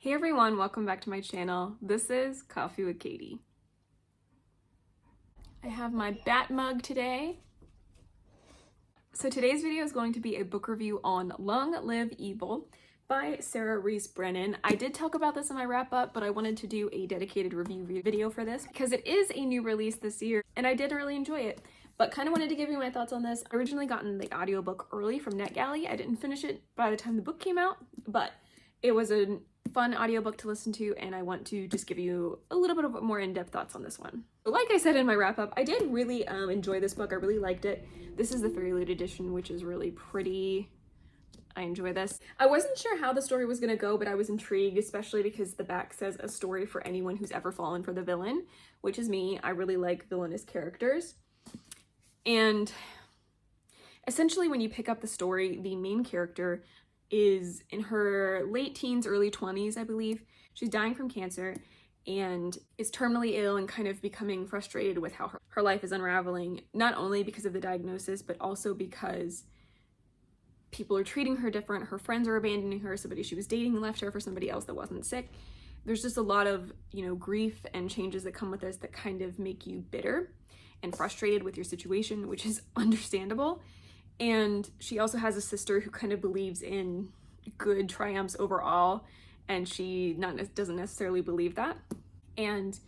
Hey everyone, welcome back to my channel. This is Coffee with Katie. I have my bat mug today. So today's video is going to be a book review on Long Live Evil by Sarah Reese Brennan. I did talk about this in my wrap up, but I wanted to do a dedicated review video for this because it is a new release this year and I did really enjoy it. But kind of wanted to give you my thoughts on this. I originally gotten the audiobook early from NetGalley. I didn't finish it by the time the book came out, but it was a fun audiobook to listen to, and I want to just give you a little bit of more in-depth thoughts on this one. Like I said in my wrap-up, I did really enjoy this book. I really liked it. This is the Fairyloot edition, which is really pretty. I enjoy this. I wasn't sure how the story was gonna go, but I was intrigued, especially because the back says a story for anyone who's ever fallen for the villain, which is me. I really like villainous characters. And essentially when you pick up the story, the main character is in her late teens, early 20s, I believe. She's dying from cancer and is terminally ill and kind of becoming frustrated with how her life is unraveling, not only because of the diagnosis, but also because people are treating her different. Her friends are abandoning her. Somebody she was dating left her for somebody else that wasn't sick. There's just a lot of, grief and changes that come with this that kind of make you bitter and frustrated with your situation, which is understandable. And she also has a sister who kind of believes in good triumphs overall, and she doesn't necessarily believe that. And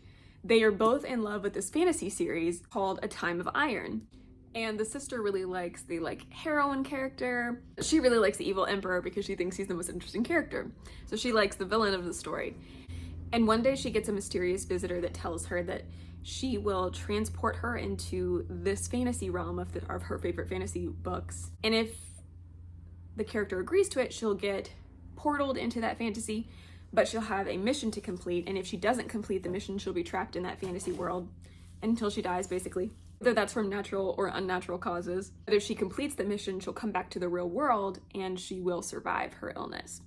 they are both in love with this fantasy series called A Time of Iron. And the sister really likes the heroine character. She really likes the evil emperor because she thinks he's the most interesting character. So she likes the villain of the story. And one day she gets a mysterious visitor that tells her that she will transport her into this fantasy realm of her favorite fantasy books. And if the character agrees to it, she'll get portaled into that fantasy, but she'll have a mission to complete. And if she doesn't complete the mission, she'll be trapped in that fantasy world until she dies, basically. Whether that's from natural or unnatural causes. But if she completes the mission, she'll come back to the real world and she will survive her illness.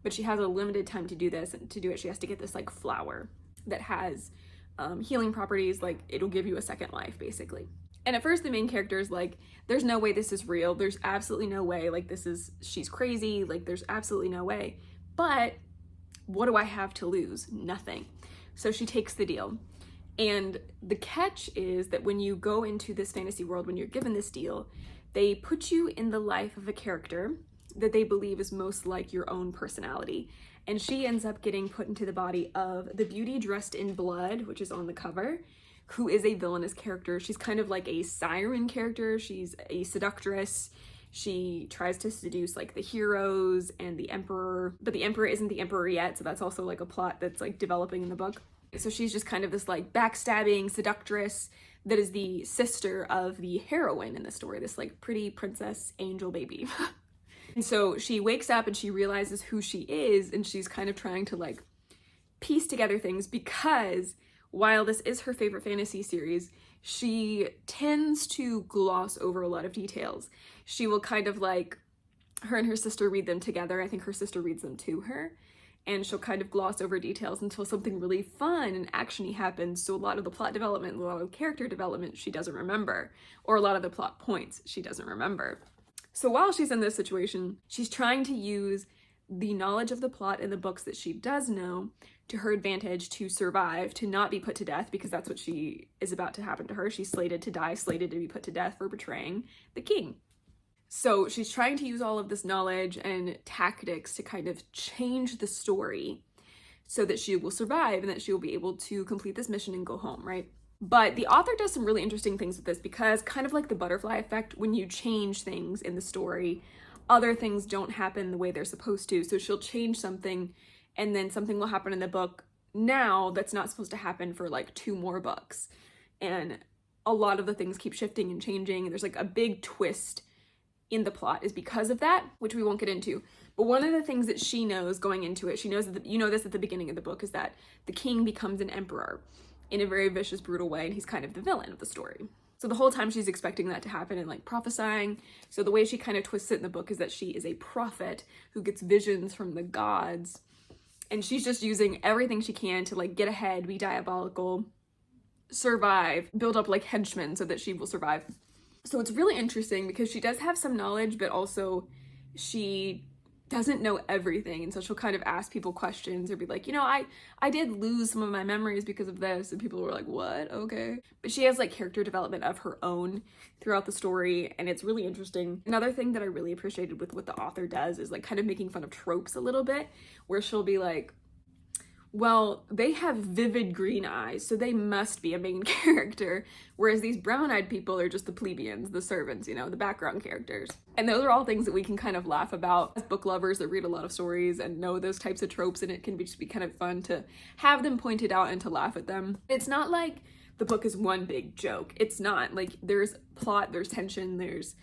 But she has a limited time to do this, and to do it, she has to get this flower that has healing properties. It'll give you a second life, basically. And at first the main character is there's no way this is real. There's absolutely no way. She's crazy. There's absolutely no way. But what do I have to lose? Nothing. So she takes the deal. And the catch is that when you go into this fantasy world, when you're given this deal, they put you in the life of a character that they believe is most like your own personality. And she ends up getting put into the body of the beauty dressed in blood, which is on the cover, who is a villainous character. She's kind of like a siren character. She's a seductress. She tries to seduce the heroes and the emperor, but the emperor isn't the emperor yet. So that's also a plot that's developing in the book. So she's just kind of this backstabbing seductress that is the sister of the heroine in the story, this pretty princess angel baby. And so she wakes up and she realizes who she is, and she's kind of trying to piece together things, because while this is her favorite fantasy series, she tends to gloss over a lot of details. She will kind of her and her sister read them together. I think her sister reads them to her, and she'll kind of gloss over details until something really fun and actiony happens. So a lot of the plot development, a lot of character development she doesn't remember, or a lot of the plot points she doesn't remember. So while she's in this situation, she's trying to use the knowledge of the plot in the books that she does know to her advantage to survive, to not be put to death, because that's what she is about to happen to her. She's slated to die, slated to be put to death for betraying the king. So she's trying to use all of this knowledge and tactics to kind of change the story so that she will survive and that she will be able to complete this mission and go home, right? But the author does some really interesting things with this, because kind of like the butterfly effect, when you change things in the story, other things don't happen the way they're supposed to. So she'll change something and then something will happen in the book now that's not supposed to happen for 2 more books. And a lot of the things keep shifting and changing. There's a big twist in the plot is because of that, which we won't get into. But one of the things that she knows going into it, she knows that, this at the beginning of the book, is that the king becomes an emperor in a very vicious, brutal way, and he's kind of the villain of the story. So the whole time she's expecting that to happen and prophesying. So the way she kind of twists it in the book is that she is a prophet who gets visions from the gods, and she's just using everything she can to get ahead, be diabolical, survive, build up henchmen so that she will survive. So it's really interesting because she does have some knowledge, but also she doesn't know everything, and so she'll kind of ask people questions or be like, you know, I did lose some of my memories because of this, and people were like, what? Okay. But she has like character development of her own throughout the story, and it's really interesting. Another thing that I really appreciated with what the author does is like kind of making fun of tropes a little bit, where she'll be like, well, they have vivid green eyes, so they must be a main character, whereas these brown-eyed people are just the plebeians, the servants, you know, the background characters. And those are all things that we can kind of laugh about as book lovers that read a lot of stories and know those types of tropes, and it can just be kind of fun to have them pointed out and to laugh at them. It's not like the book is one big joke. It's not. Like, there's plot, there's tension, there's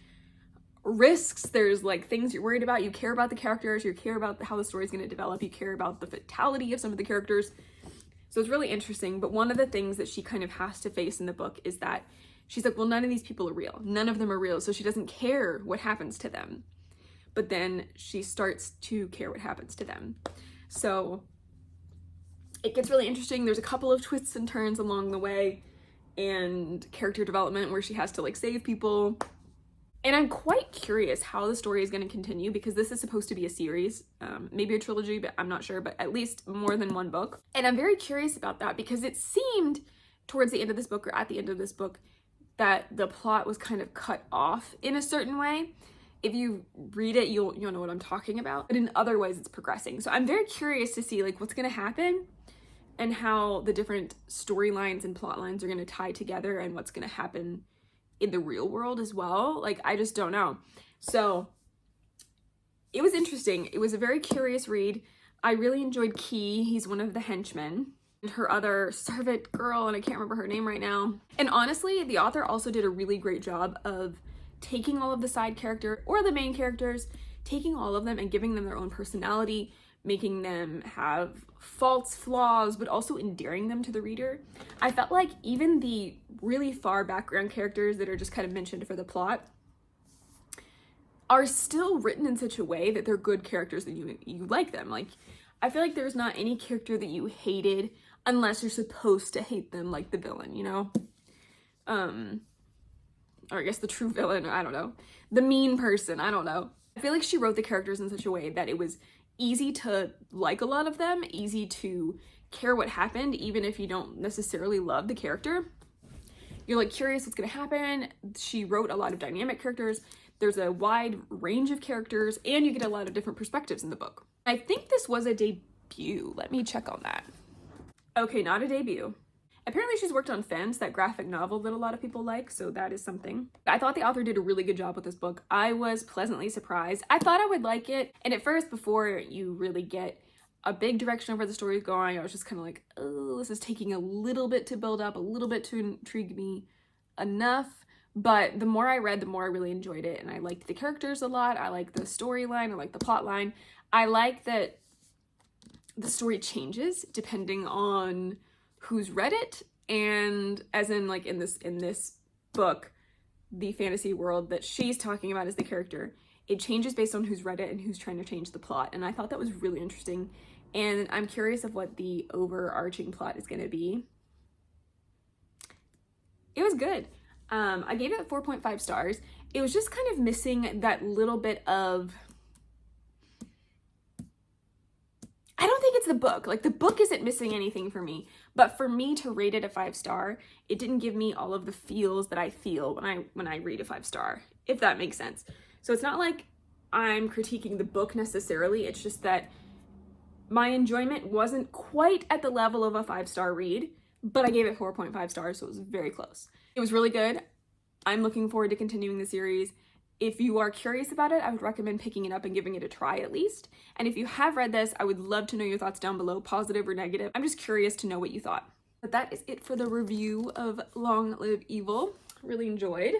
risks, there's like things you're worried about. You care about the characters, you care about how the story's going to develop, you care about the fatality of some of the characters. So it's really interesting. But one of the things that she kind of has to face in the book is that she's like, well, none of these people are real, none of them are real, so she doesn't care what happens to them. But then she starts to care what happens to them. So it gets really interesting. There's a couple of twists and turns along the way, and character development where she has to like save people. And I'm quite curious how the story is going to continue, because this is supposed to be a series, maybe a trilogy, but I'm not sure, but at least more than one book. And I'm very curious about that, because it seemed towards the end of this book, or at the end of this book, that the plot was kind of cut off in a certain way. If you read it, you'll know what I'm talking about, but in other ways it's progressing. So I'm very curious to see like what's going to happen and how the different storylines and plot lines are going to tie together, and what's going to happen in the real world as well. Like, I just don't know. So it was interesting. It was a very curious read. I really enjoyed Key. He's one of the henchmen, and her other servant girl, and I can't remember her name right now. And honestly, the author also did a really great job of taking all of the side character or the main characters, taking all of them and giving them their own personality, making them have faults, flaws, but also endearing them to the reader. I felt like even the really far background characters that are just kind of mentioned for the plot are still written in such a way that they're good characters and you like them. Like, I feel like there's not any character that you hated unless you're supposed to hate them, like the villain, you know? Or I guess the true villain, I don't know. The mean person, I don't know. I feel like she wrote the characters in such a way that it was easy to like a lot of them, easy to care what happened, even if you don't necessarily love the character. You're like curious what's gonna happen. She wrote a lot of dynamic characters. There's a wide range of characters, and you get a lot of different perspectives in the book. I think this was a debut. Let me check on that. Okay, not a debut. Apparently she's worked on Fence, that graphic novel that a lot of people like, so that is something. I thought the author did a really good job with this book. I was pleasantly surprised. I thought I would like it, and at first, before you really get a big direction of where the story is going, I was just kind of like, oh, this is taking a little bit to build up, a little bit to intrigue me enough. But the more I read, the more I really enjoyed it, and I liked the characters a lot. I liked the storyline, I liked the plot line. I like that the story changes depending on who's read it, and as in like in this book, the fantasy world that she's talking about as the character, it changes based on who's read it and who's trying to change the plot. And I thought that was really interesting, and I'm curious of what the overarching plot is going to be. It was good. I gave it 4.5 stars. It was just kind of missing that little bit of, I don't think it's the book. Like, the book isn't missing anything for me, but for me to rate it a 5-star, it didn't give me all of the feels that I feel when I read a 5-star, if that makes sense. So it's not like I'm critiquing the book necessarily. It's just that my enjoyment wasn't quite at the level of a 5-star read, but I gave it 4.5 stars, so it was very close. It was really good. I'm looking forward to continuing the series. If you are curious about it, I would recommend picking it up and giving it a try at least. And if you have read this, I would love to know your thoughts down below, positive or negative. I'm just curious to know what you thought. But that is it for the review of Long Live Evil. Really enjoyed.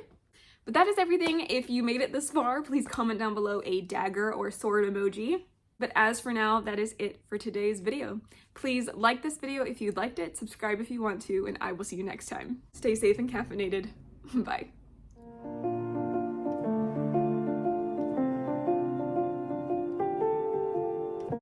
But that is everything. If you made it this far, please comment down below a dagger or sword emoji. But as for now, that is it for today's video. Please like this video if you liked it, subscribe if you want to, and I will see you next time. Stay safe and caffeinated. Bye.